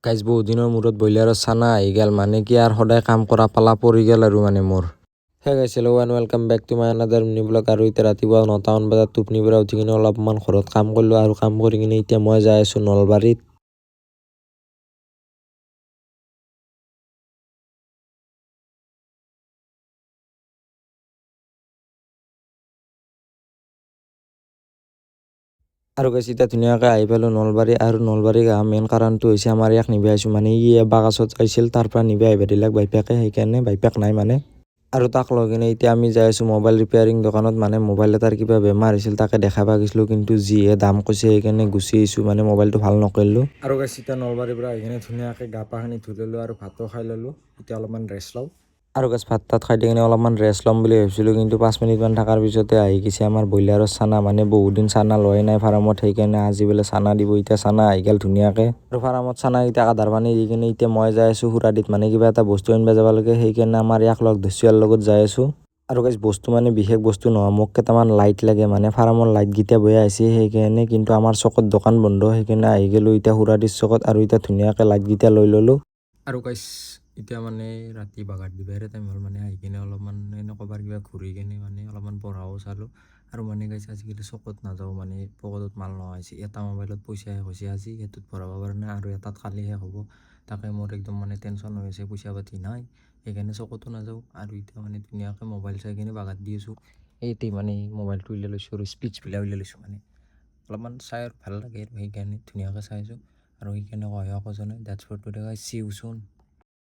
Guys বহুত দিনৰ মূৰত ব্ৰইলাৰৰ চানা আহি গেল মানে কি আৰু সদায় কাম কৰা পালা পৰি গেল আৰু মানে মোৰ hey guys hello' and welcome back to my another mini vlog. আৰু এতিয়া ৰাতিপুৱা 9টা মান বজাত টোপনিৰ পৰা উঠি কিনে অলপমান ঘৰত কাম কৰিলোঁ আৰু কাম কৰি কিনে এতিয়া মই যাই আছোঁ নলবাৰীত। আৰু গাইজ এতিয়া ধুনীয়াকৈ আহি পালোঁ নলবাৰী। আৰু নলবাৰী অহা মেইন কাৰণটো হৈছে আমাৰ ইয়াক নিব আহিছোঁ মানে ই বাগাছত আহিছিল তাৰ পৰা নিব আহিব দিলাক বাইপেকে, সেইকাৰণে বাইপেক নাই মানে। আৰু তাক লৈ কিনে এতিয়া আমি যাই আছোঁ মোবাইল ৰিপেয়াৰিং দোকানত, মানে মোবাইল এটাৰ কিবা বেমাৰ হৈছিল তাকে দেখাব গৈছিলোঁ, কিন্তু যিহে দাম কৈছে সেইকাৰণে গুচি আহিছোঁ, মানে মোবাইলটো ভাল নকৰিলোঁ। আৰু গাইজ এতিয়া নলবাৰীৰ পৰা আহি কিনে ধুনীয়াকৈ গা পাখিনি ধুই ল'লোঁ আৰু ভাতো খাই ল'লোঁ। এতিয়া অলপমান ৰেষ্ট লওঁ। আৰু গাইজ ভাত তাত খাই দি কিনে অলপমান ৰেষ্ট ল'ম বুলি ভাবিছিলোঁ, কিন্তু 5 মিনিটমান থকাৰ পিছতে আহি গৈছে আমাৰ ব্ৰইলাৰৰ চানা। মানে বহুত দিন চানা লোৱাই নাই ফাৰ্মত, সেইকাৰণে আজি বোলে চানা দিব। এতিয়া চানা আহি গ'ল ধুনীয়াকৈ। আৰু ফাৰ্মত চানা এতিয়া আধাৰ পানী দি কিনে এতিয়া মই যাই আছোঁ সুৰাদিত, মানে কিবা এটা বস্তু আনিব যাব লাগে, সেইকাৰণে আমাৰ ইয়াক লগ ধৰিছোঁ, ইয়াৰ লগত যাই আছোঁ। আৰু গাইজ বস্তু মানে বিশেষ বস্তু নহয়, মোক কেইটামান লাইট লাগে, মানে ফাৰ্মৰ লাইটকেইটা বেয়া হৈছে সেইকাৰণে, কিন্তু আমাৰ চকত দোকান বন্ধ সেইকাৰণে আহি গ'লোঁ এতিয়া সুৰাদিত চকত। আৰু এতিয়া ধুনীয়াকৈ লাইটকেইটা লৈ ল'লোঁ। আৰু গাইজ এতিয়া মানে ৰাতি বাগাৰ দিবৰে টাইম হ'ল, মানে আহি কিনে অলপমান এনে ক'ৰবাৰ কিবা ঘূৰি কিনে মানে অলপমান পঢ়াও চালোঁ। আৰু মানে গাইজ আজিকালি চকত নাযাওঁ, মানে পকেটত মাল নোহোৱা হৈছে। এটা মোবাইলত পইচা শেষ হৈছে আজি, সেইটোত ভৰাব পৰা নাই, আৰু এটাত কালি শেষ হ'ব। তাকে মোৰ একদম মানে টেনশ্যন হৈ আছে, পইচা পাতি নাই সেইকাৰণে চকতো নাযাওঁ। আৰু এতিয়া মানে ধুনীয়াকৈ মোবাইল চাই কিনে বাগাত দি আছোঁ। এইটোৱে মানে মোবাইলটো উলিয়াই লৈছোঁ আৰু স্পীচবিলাক উলিয়াই লৈছোঁ, মানে অলপমান চাই আৰু ভাল লাগে আৰু সেইকাৰণে ধুনীয়াকৈ চাইছোঁ। আৰু সেইকাৰণে কয় আকৌ জনাই that's for today guys, see you চুন।